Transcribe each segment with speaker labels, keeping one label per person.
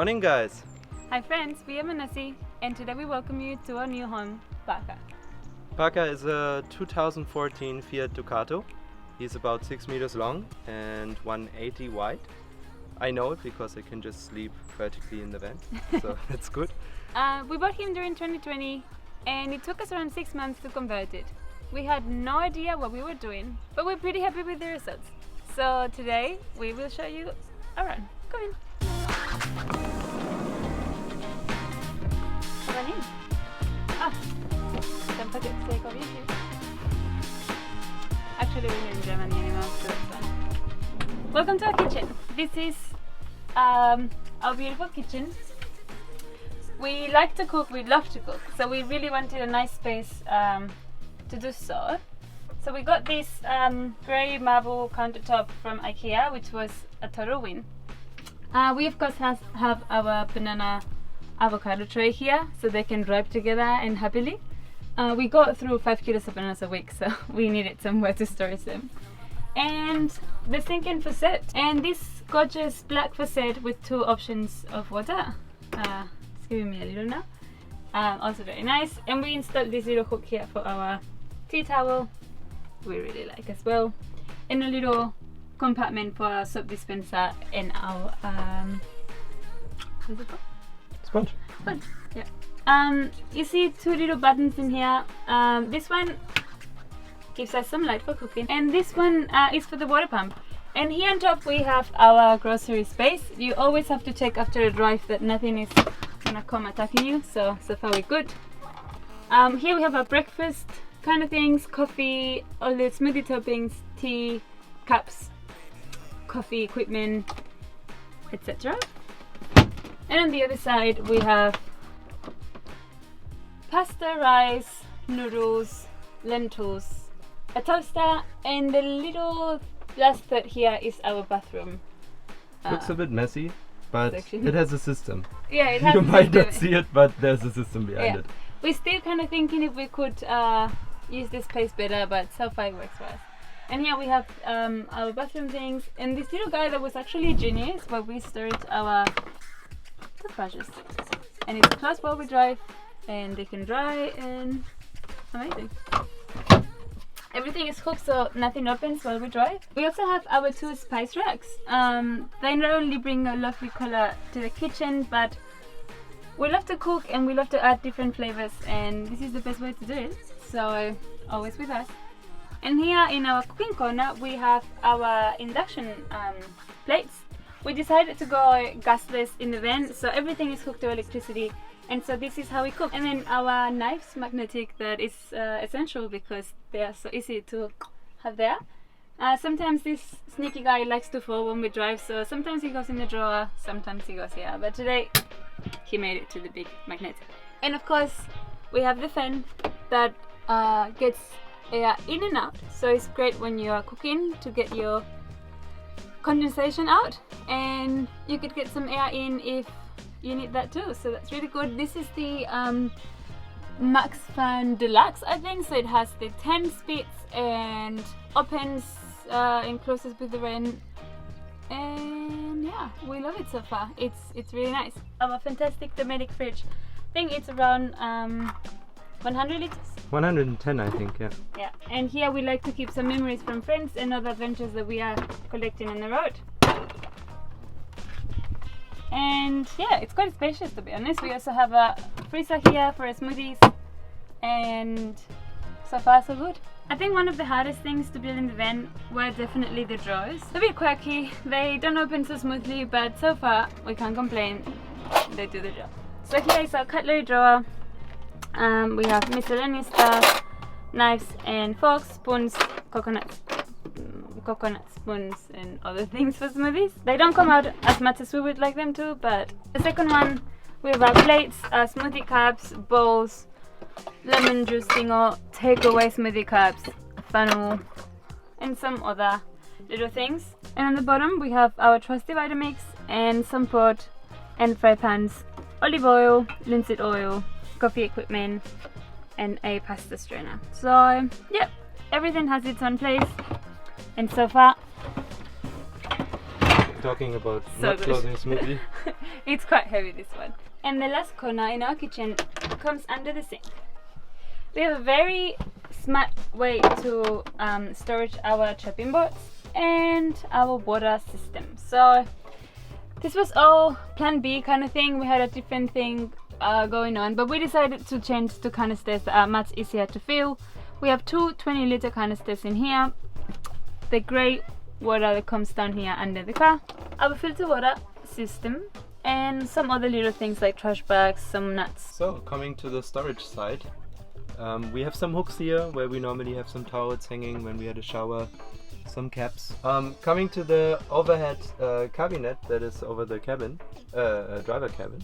Speaker 1: Morning, guys.
Speaker 2: Hi friends, we are Manassi, and today we welcome you to our new home, Baka.
Speaker 1: Baka is a 2014 Fiat Ducato. He's about 6 meters long and 180 wide. I know it because I can just sleep vertically in the van, so that's good.
Speaker 2: We bought him during 2020, and it took us around 6 months to convert it. We had no idea what we were doing, but we're pretty happy with the results. So today we will show you around. Come in. Run in. Don't forget to take off your shoes. Actually, we're here in Germany anymore, so that's fine. Welcome to our kitchen. This is our beautiful kitchen. We like to cook, we love to cook, so we really wanted a nice space to do so. So we got this grey marble countertop from IKEA, which was a total win. We of course have our banana avocado tray here, so they can ripe together and happily. We got through 5 kilos of bananas a week, so we needed somewhere to store them. And the sink and faucet, and this gorgeous black faucet with 2 options of water. It's giving me a little now. Also very nice. And we installed this little hook here for our tea towel. We really like as well. And a little compartment for our soap dispenser and our what's it called?
Speaker 1: Sponge.
Speaker 2: Sponge. Yeah. You see 2 little buttons in here. This one gives us some light for cooking, and this one is for the water pump. And here on top we have our grocery space. You always have to check after a drive that nothing is gonna come attacking you. So far we're good. Here we have our breakfast kind of things, coffee, all the smoothie toppings, tea, cups, coffee equipment, etc. And on the other side we have pasta, rice, noodles, lentils, a toaster, and the little last third here is our bathroom.
Speaker 1: Looks a bit messy, but
Speaker 2: section.
Speaker 1: it has a system.
Speaker 2: Yeah, it has
Speaker 1: You
Speaker 2: a
Speaker 1: might
Speaker 2: system.
Speaker 1: not see it, but there's a system behind it.
Speaker 2: We're still kind of thinking if we could use this place better, but so far it works for us. And here we have our bathroom things, and this little guy that was actually a genius where we stored our toothbrushes. And it's closed while we drive, and they can dry, and amazing. Everything is hooked so nothing opens while we drive. We also have our 2 spice racks. They not only bring a lovely color to the kitchen, but we love to cook and we love to add different flavors, and this is the best way to do it. So always with us. And here in our cooking corner we have our induction plates. We decided to go gasless in the van, so everything is hooked to electricity. And so this is how we cook. And then our knives, magnetic, that is essential because they are so easy to have there. Sometimes this sneaky guy likes to fall when we drive, so sometimes he goes in the drawer, sometimes he goes here. But today he made it to the big magnetic. And of course we have the fan that gets air in and out. So it's great when you are cooking to get your condensation out, and you could get some air in if you need that too, so that's really good. This is the Max Fan Deluxe, I think, so it has the 10 speeds and opens and closes with the rain, and yeah, we love it so far. It's really nice. Our fantastic domestic fridge, I think it's around 100 liters?
Speaker 1: 110, I think, yeah.
Speaker 2: Yeah, and here we like to keep some memories from friends and other adventures that we are collecting on the road. And yeah, it's quite spacious, to be honest. We also have a freezer here for our smoothies, and so far so good. I think one of the hardest things to build in the van were definitely the drawers. They're a bit quirky, they don't open so smoothly, but so far we can't complain, they do the job. So here is our cutlery drawer. We have miscellaneous stuff, knives and forks, spoons, coconut spoons and other things for smoothies. They don't come out as much as we would like them to, but the second one we have our plates, our smoothie cups, bowls, lemon juice thingo, takeaway smoothie cups, funnel, and some other little things. And on the bottom we have our trusty Vitamix and some pot and fry pans, olive oil, linseed oil, coffee equipment, and a pasta strainer. So yeah, everything has its own place. And so far
Speaker 1: talking about
Speaker 2: so
Speaker 1: not
Speaker 2: good.
Speaker 1: closing smoothly.
Speaker 2: It's quite heavy, this one. And the last corner in our kitchen comes under the sink. We have a very smart way to storage our chopping boards and our water system. So this was all plan B kind of thing. We had a different thing going on, but we decided to change to canisters that are much easier to fill. We have two 20-liter canisters in here. The grey water that comes down here under the car. Our filter water system and some other little things like trash bags, some nuts.
Speaker 1: So coming to the storage side, we have some hooks here where we normally have some towels hanging when we had a shower, some caps. Coming to the overhead cabinet that is over the cabin, driver cabin.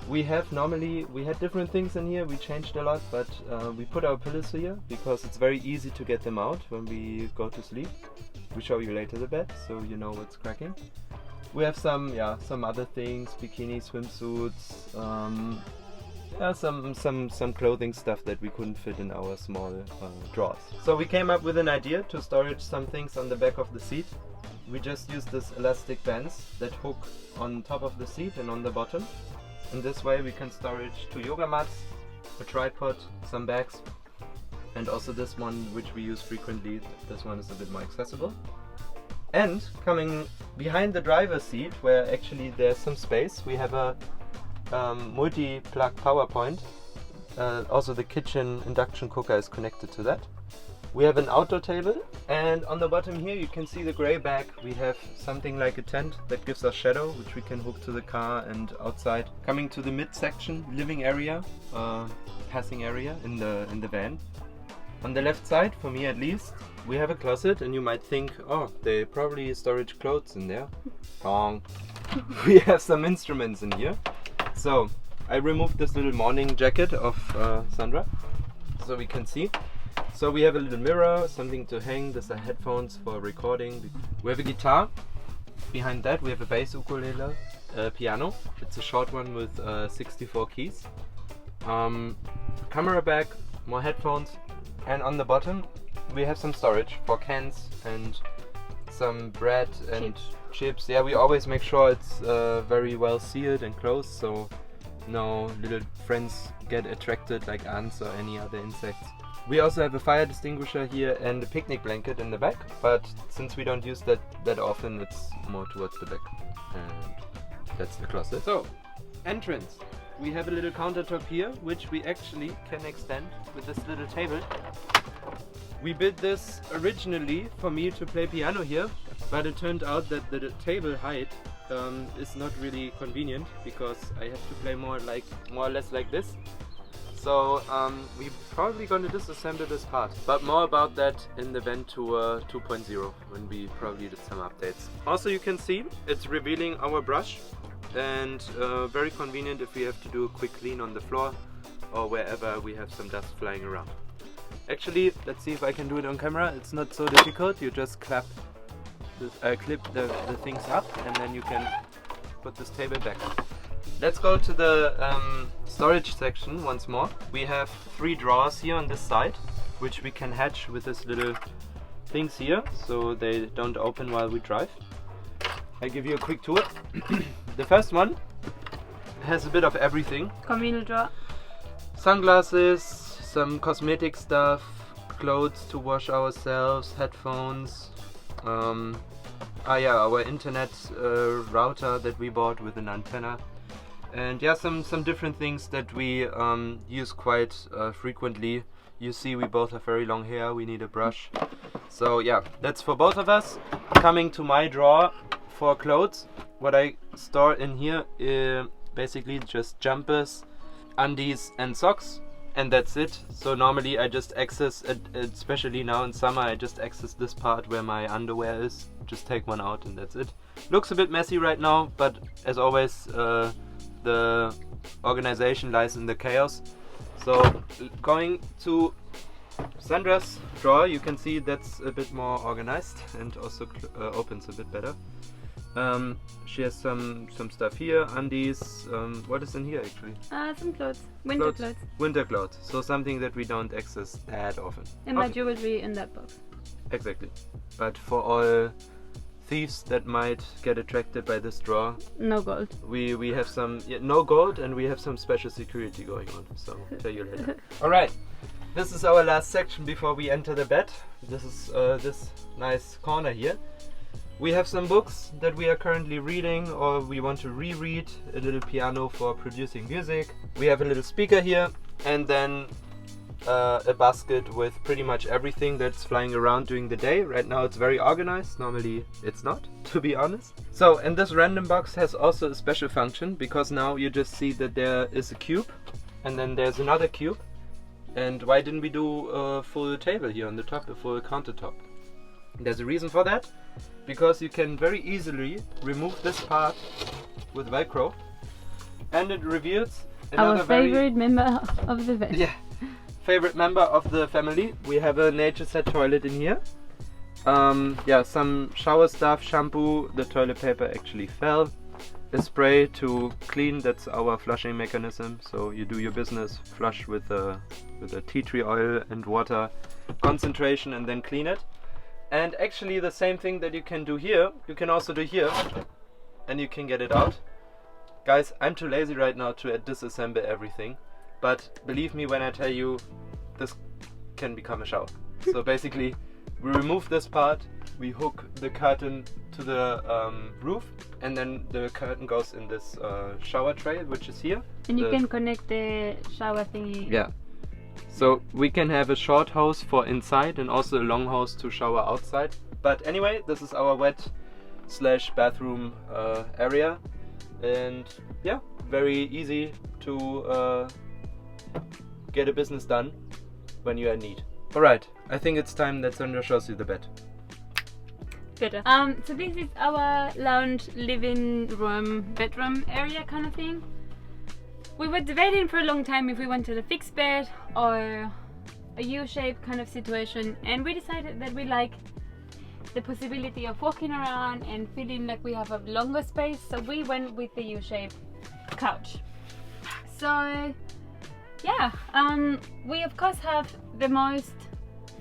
Speaker 1: We had different things in here. We changed a lot, but we put our pillows here because it's very easy to get them out when we go to sleep. We show you later the bed, so you know what's cracking. We have some other things, bikini, swimsuits, some clothing stuff that we couldn't fit in our small drawers. So we came up with an idea to storage some things on the back of the seat. We just use this elastic bands that hook on top of the seat and on the bottom. In this way we can storage 2 yoga mats, a tripod, some bags, and also this one which we use frequently. This one is a bit more accessible. And coming behind the driver's seat, where actually there's some space, we have a multi-plug power point. Also the kitchen induction cooker is connected to that. We have an outdoor table, and on the bottom here you can see the grey bag. We have something like a tent that gives us shadow, which we can hook to the car and outside. Coming to the mid-section, living area, passing area in the van. On the left side, for me at least, we have a closet, and you might think, oh, they probably storage clothes in there. Wrong. We have some instruments in here. So I removed this little morning jacket of Sandra, so we can see. So we have a little mirror, something to hang. These are headphones for recording. We have a guitar. Behind that we have a bass ukulele, piano. It's a short one with 64 keys. Camera bag, more headphones. And on the bottom we have some storage for cans and some bread and chips. Yeah, we always make sure it's very well sealed and closed, so no little friends get attracted like ants or any other insects. We also have a fire extinguisher here and a picnic blanket in the back, but since we don't use that often, it's more towards the back. And that's the closet. So, entrance. We have a little countertop here, which we actually can extend with this little table. We built this originally for me to play piano here, but it turned out that the table height is not really convenient because I have to play more or less like this. So we're probably going to disassemble this part, but more about that in the Vent Tour 2.0 when we probably did some updates. Also, you can see it's revealing our brush, and very convenient if we have to do a quick clean on the floor or wherever we have some dust flying around. Actually, let's see if I can do it on camera. It's not so difficult. You just clip the things up, and then you can put this table back. Let's go to the storage section once more. We have 3 drawers here on this side, which we can hatch with this little things here, so they don't open while we drive. I'll give you a quick tour. The first one has a bit of everything.
Speaker 2: Convenient drawer.
Speaker 1: Sunglasses, some cosmetic stuff, clothes to wash ourselves, headphones. Our internet router that we bought with an antenna. And yeah, some different things that we use quite frequently. You see, we both have very long hair, we need a brush. So yeah, that's for both of us. Coming to my drawer for clothes, what I store in here is basically just jumpers, undies and socks, and that's it. So normally I just access, especially now in summer, I just access this part where my underwear is. Just take one out and that's it. Looks a bit messy right now, but as always, the organization lies in the chaos. So going to Sandra's drawer, you can see that's a bit more organized and also opens a bit better. She has some stuff here, undies. What is in here actually?
Speaker 2: Some clothes, winter clothes.
Speaker 1: Winter clothes, so something that we don't access that often.
Speaker 2: And my jewelry in that box.
Speaker 1: Exactly. But for all thieves that might get attracted by this drawer,
Speaker 2: No gold.
Speaker 1: we have some no gold, and we have some special security going on. So I'll tell you later. All right, this is our last section before we enter the bed. This is this nice corner here. We have some books that we are currently reading or we want to reread. A little piano for producing music. We have a little speaker here, and then a basket with pretty much everything that's flying around during the day. Right now it's very organized. Normally it's not, to be honest. So, and this random box has also a special function, because now you just see that there is a cube and then there's another cube. And why didn't we do a full table here on the top, a full countertop? There's a reason for that, because you can very easily remove this part with Velcro, and it reveals another
Speaker 2: Our favorite member of the bed.
Speaker 1: Yeah, favorite member of the family. We have a nature set toilet in here. Yeah, some shower stuff, shampoo, the toilet paper actually fell. A spray to clean, that's our flushing mechanism. So you do your business, flush with a tea tree oil and water concentration, and then clean it. And actually the same thing that you can do here, you can also do here, and you can get it out. Guys, I'm too lazy right now to disassemble everything, but believe me when I tell you, this can become a shower. So basically, we remove this part, we hook the curtain to the roof, and then the curtain goes in this shower tray, which is here.
Speaker 2: And you can connect the shower thingy.
Speaker 1: Yeah. So we can have a short hose for inside and also a long hose to shower outside. But anyway, this is our wet / bathroom area, and yeah, very easy to get a business done when you are in need. Alright, I think it's time that Sandra shows you the bed.
Speaker 2: Better. So this is our lounge, living room, bedroom area kind of thing. We were debating for a long time if we wanted a fixed bed or a U-shaped kind of situation, and we decided that we like the possibility of walking around and feeling like we have a longer space, so we went with the U-shaped couch. So yeah, we of course have the most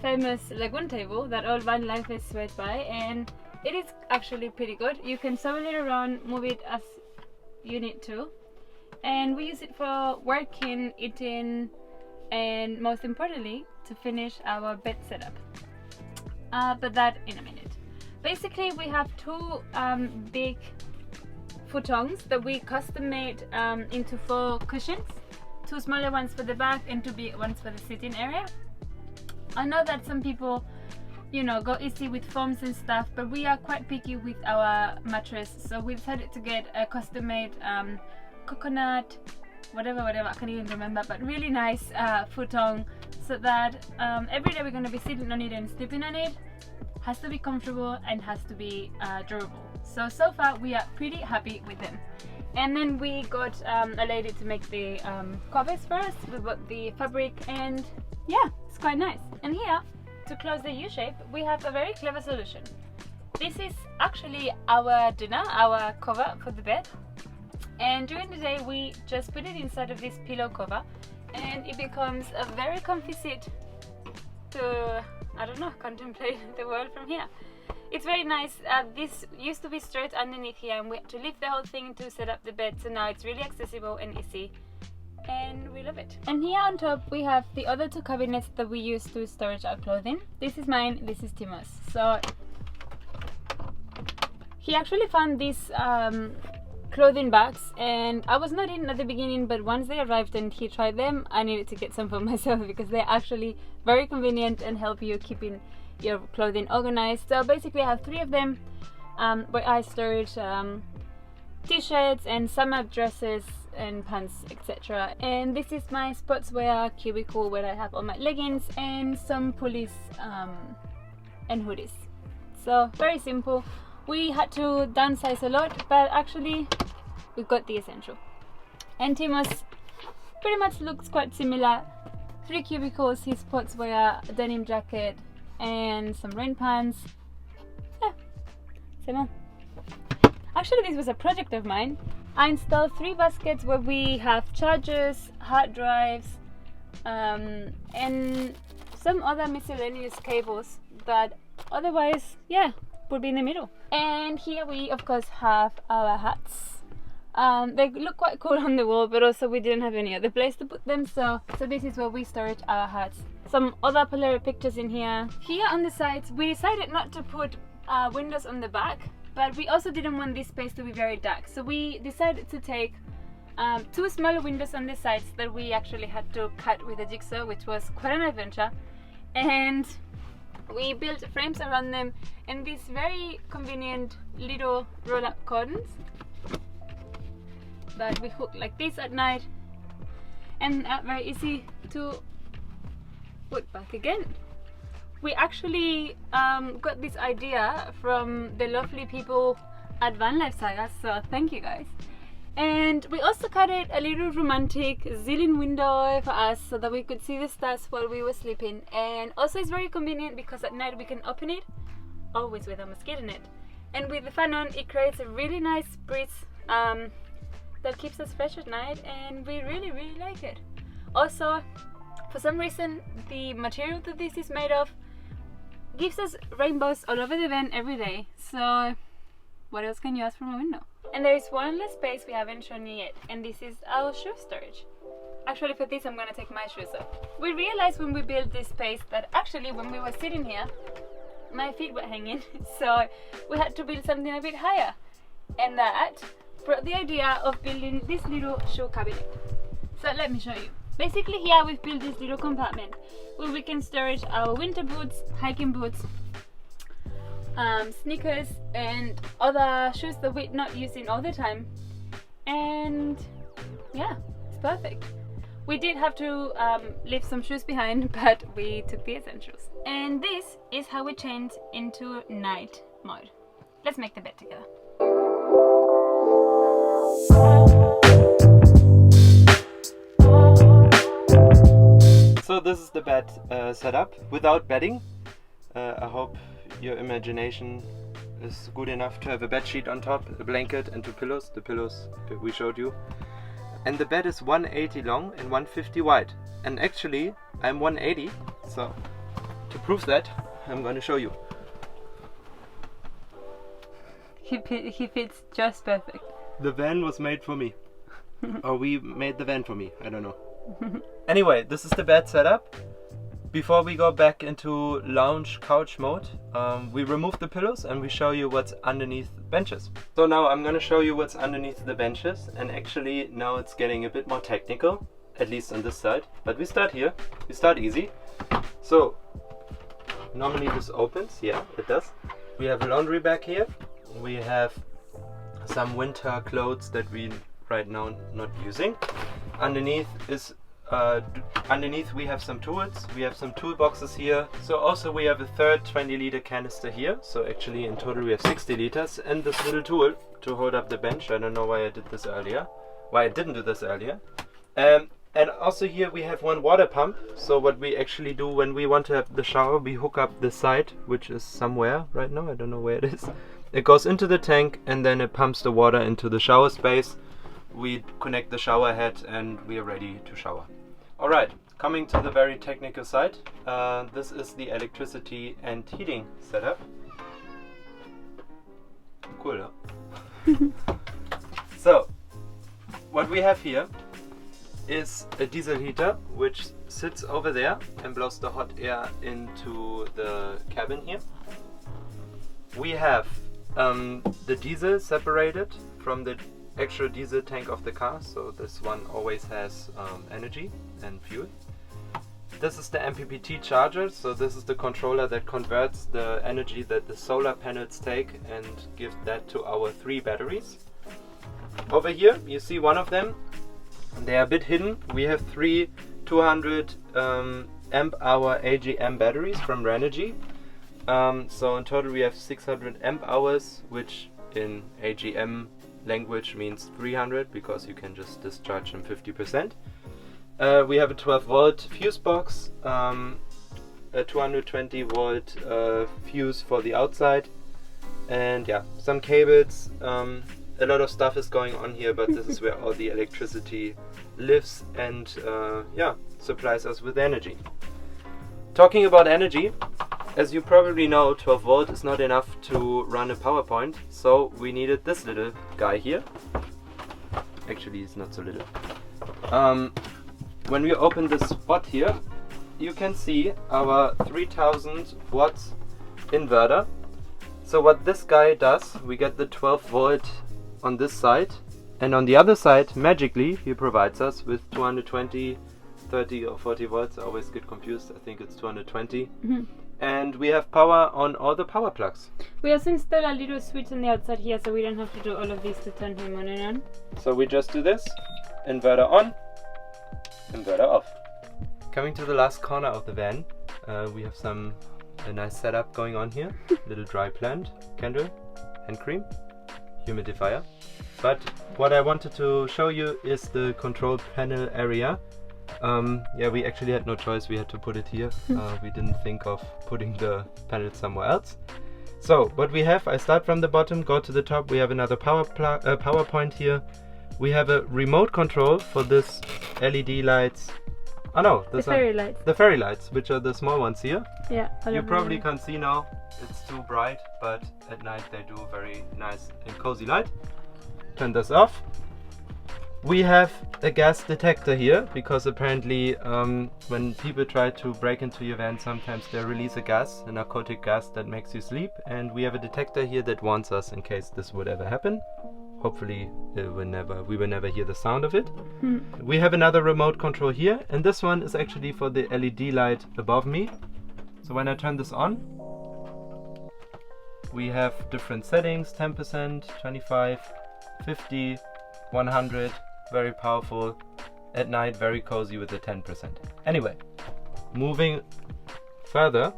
Speaker 2: famous lagoon table that all van life is sweat by, and it is actually pretty good. You can swivel it around, move it as you need to. And we use it for working, eating, and most importantly, to finish our bed setup. But that in a minute. Basically, we have two big futons that we custom made into 4 cushions. 2 smaller ones for the back and 2 big ones for the sitting area. I know that some people, you know, go easy with foams and stuff, but we are quite picky with our mattress, so we decided to get a custom made coconut, whatever, I can't even remember, but really nice futon, so that every day we're going to be sitting on it and sleeping on it. Has to be comfortable and has to be durable. So far we are pretty happy with them. And then we got a lady to make the covers for us. We bought the fabric, and yeah, it's quite nice. And here, to close the U-shape, we have a very clever solution. This is actually our dinner, our cover for the bed. And during the day we just put it inside of this pillow cover, and it becomes a very comfy seat to, I don't know, contemplate the world from here. It's very nice. This used to be straight underneath here, and we had to lift the whole thing to set up the bed, so now it's really accessible and easy, and we love it. And here on top we have the other 2 cabinets that we use to store our clothing. This is mine, this is Timo's. So he actually found these clothing bags, and I was not in at the beginning, but once they arrived and he tried them, I needed to get some for myself because they're actually very convenient and help you keeping your clothing organized. So basically I have 3 of them where I stored t-shirts and summer dresses and pants, etc. And this is my sportswear cubicle where I have all my leggings and some pulleys and hoodies. So very simple. We had to downsize a lot, but actually we got the essential. And Timo's pretty much looks quite similar. 3 cubicles, his sportswear, a denim jacket, and some rain pants. Yeah, same on. Actually, this was a project of mine. I installed 3 baskets where we have chargers, hard drives, and some other miscellaneous cables that otherwise, yeah, would be in the middle. And here we of course have our hats. They look quite cool on the wall, but also we didn't have any other place to put them, so this is where we stored our hats. Some other Polaroid pictures in here. Here on the sides we decided not to put windows on the back, but we also didn't want this space to be very dark, so we decided to take 2 smaller windows on the sides that we actually had to cut with a jigsaw, which was quite an adventure. And we built frames around them and these very convenient little roll-up curtains that we hook like this at night, and very easy to put back again. We actually got this idea from the lovely people at Van Life Saga, so thank you guys. And we also cut it a little romantic ceiling window for us so that we could see the stars while we were sleeping. And also it's very convenient because at night we can open it, always with a mosquito net. And with the fan on, it creates a really nice breeze that keeps us fresh at night, and we really like it. Also, for some reason, the material that this is made of gives us rainbows all over the van every day. So what else can you ask from a window? And there is one last space we haven't shown you yet, and this is our shoe storage. Actually, for this I'm gonna take my shoes off. We realized when we built this space that actually when we were sitting here, my feet were hanging, so we had to build something a bit higher. And that brought the idea of building this little shoe cabinet. So let me show you. Basically here we've built this little compartment where we can store our winter boots, hiking boots, sneakers and other shoes that we're not using all the time. And yeah, it's perfect. We did have to leave some shoes behind, but we took the essentials. And this is how we change into night mode. Let's make the bed together.
Speaker 1: So this is the bed setup without bedding. I hope your imagination is good enough to have a bed sheet on top, a blanket and 2 pillows. The pillows we showed you. And the bed is 180 long and 150 wide. And actually I'm 180, so to prove that I'm going to show you.
Speaker 2: He fits just perfect.
Speaker 1: The van was made for me. Or we made the van for me, I don't know. Anyway, this is the bed setup. Before we go back into lounge couch mode, we remove the pillows and we show you what's underneath the benches. So now I'm gonna show you what's underneath the benches, and actually now it's getting a bit more technical, at least on this side. But we start here, we start easy. So normally this opens, yeah it does. We have a laundry bag here. We have some winter clothes that we right now not using. Underneath is underneath we have some tools, we have some toolboxes here. So also we have a third 20-liter canister here, so actually in total we have 60 liters, and this little tool to hold up the bench. I don't know why I did this earlier, why I didn't do this earlier. And also here we have one water pump. So what we actually do when we want to have the shower, we hook up the side, which is somewhere right now, I don't know where it is. It goes into the tank and then it pumps the water into the shower space. We connect the shower head and we are ready to shower. Alright, coming to the very technical side. This is the electricity and heating setup. Cool, huh? So, what we have here is a diesel heater which sits over there and blows the hot air into the cabin here. We have the diesel separated from the actual diesel tank of the car, so this one always has energy and fuel. This is the MPPT charger, so this is the controller that converts the energy that the solar panels take and gives that to our 3 batteries. Over here you see one of them. They are a bit hidden. We have 3 200 amp hour AGM batteries from Renogy. So in total we have 600 amp hours, which in AGM language means 300 because you can just discharge them 50%. We have a 12 volt fuse box, a 220 volt fuse for the outside, and yeah, some cables. A lot of stuff is going on here, but this is where all the electricity lives and yeah, supplies us with energy. Talking about energy, as you probably know, 12 volt is not enough to run a PowerPoint, so we needed this little guy here. Actually, it's not so little. When we open this spot here, you can see our 3000 watts inverter. So what this guy does, we get the 12 volt on this side, and on the other side, magically, he provides us with 220, 30 or 40 volts. I always get confused. I think it's 220. And we have power on all the power plugs.
Speaker 2: We also install a little switch on the outside here, so we don't have to do all of this to turn him on and on.
Speaker 1: So we just do this, inverter on, inverter off. Coming to the last corner of the van, we have a nice setup going on here. Little dry plant, candle, hand cream, humidifier. But what I wanted to show you is the control panel area. Yeah, we actually had no choice, we had to put it here. We didn't think of putting the panel somewhere else. So what we have, I start from the bottom, go to the top, we have another power point here. We have a remote control for this LED lights. Oh no,
Speaker 2: the fairy lights.
Speaker 1: The fairy lights, which are the small ones here.
Speaker 2: Yeah.
Speaker 1: You probably can't see now, it's too bright, but at night they do very nice and cozy light. Turn this off. We have a gas detector here, because apparently when people try to break into your van, sometimes they release a gas, a narcotic gas that makes you sleep, and we have a detector here that warns us in case this would ever happen. Hopefully we will never hear the sound of it. We have another remote control here, and this one is actually for the LED light above me. So when I turn this on, we have different settings, 10%, 25, 50, 100, very powerful. At night, very cozy with the 10%. Anyway, moving further,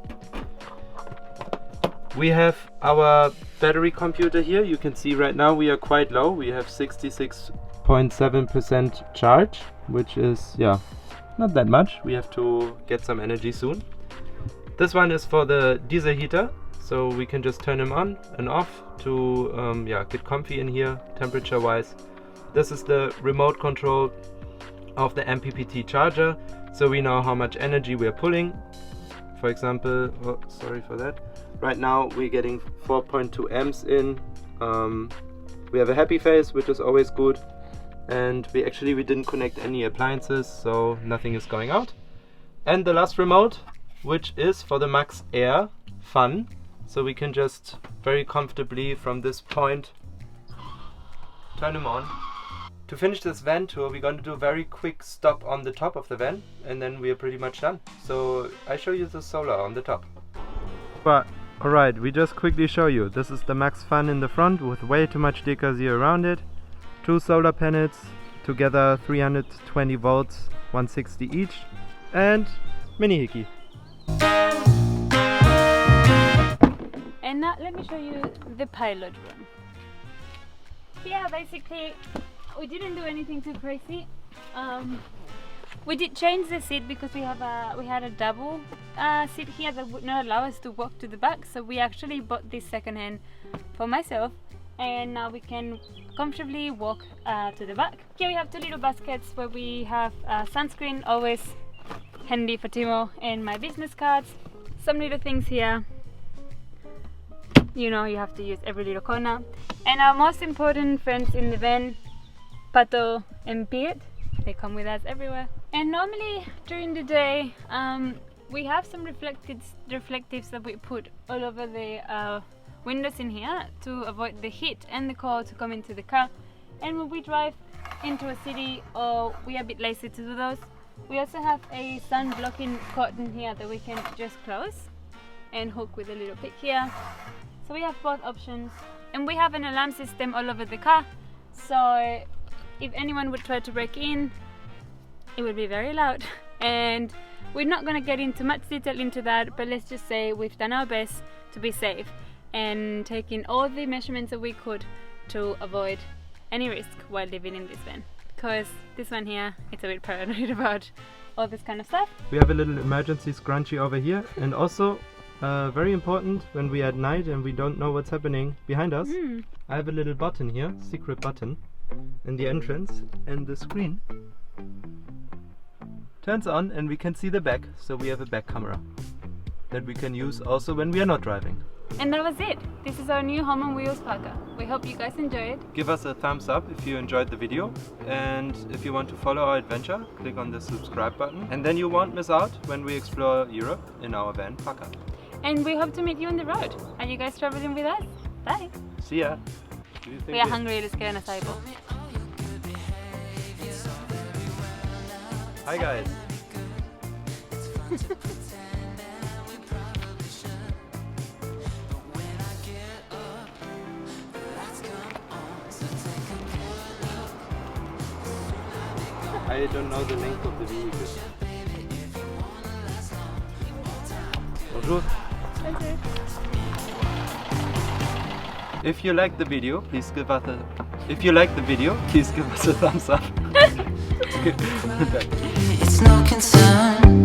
Speaker 1: we have our battery computer here. You can see right now we are quite low. We have 66.7% charge, which is, yeah, not that much. We have to get some energy soon. This one is for the diesel heater, so we can just turn him on and off to get comfy in here, temperature wise. This is the remote control of the MPPT charger, so we know how much energy we are pulling. For example, oh, sorry for that. Right now we're getting 4.2 amps in. We have a happy phase, which is always good, and we didn't connect any appliances, so nothing is going out. And the last remote, which is for the Max Air Fun, so we can just very comfortably from this point turn him on. To finish this van tour, we're going to do a very quick stop on the top of the van, and then we are pretty much done. So I show you the solar on the top. But alright, we just quickly show you. This is the Max Fun in the front with way too much DKZ around it. 2 solar panels, together 320 volts, 160 each, and mini hickey.
Speaker 2: And now let me show you the pilot room. Yeah, basically we didn't do anything too crazy. We did change the seat because we had a double seat here that would not allow us to walk to the back, so we actually bought this secondhand for myself, and now we can comfortably walk to the back. Here we have 2 little baskets where we have sunscreen, always handy for Timo, and my business cards. Some little things here, you know, you have to use every little corner. And our most important friends in the van, Pato and Piet, they come with us everywhere. And normally during the day we have some reflectives that we put all over the windows in here to avoid the heat and the cold to come into the car. And when we drive into a city or we are a bit lazy to do those, we also have a sun blocking curtain here that we can just close and hook with a little pick here. So we have both options, and we have an alarm system all over the car, so if anyone would try to break in, it would be very loud. And we're not going to get into much detail into that, but let's just say we've done our best to be safe and taking all the measurements that we could to avoid any risk while living in this van, because this one here, it's a bit paranoid about all this kind of stuff.
Speaker 1: We have a little emergency scrunchie over here, and also very important when we are at night and we don't know what's happening behind us. I have a little button here, secret button, in the entrance, and the screen turns on and we can see the back, so we have a back camera. that we can use also when we are not driving.
Speaker 2: And that was it. This is our new Home on Wheels baka. We hope you guys enjoyed.
Speaker 1: Give us a thumbs up if you enjoyed the video, and if you want to follow our adventure, click on the subscribe button, and then you won't miss out when we explore Europe in our van baka.
Speaker 2: And we hope to meet you on the road. Are you guys traveling with us? Bye.
Speaker 1: See ya. Do you think
Speaker 2: We are hungry, let's get an acai bowl.
Speaker 1: Hi guys. I don't know the length of the vehicle. Bonjour. If you like the video, please give us a thumbs up.
Speaker 3: It's no concern.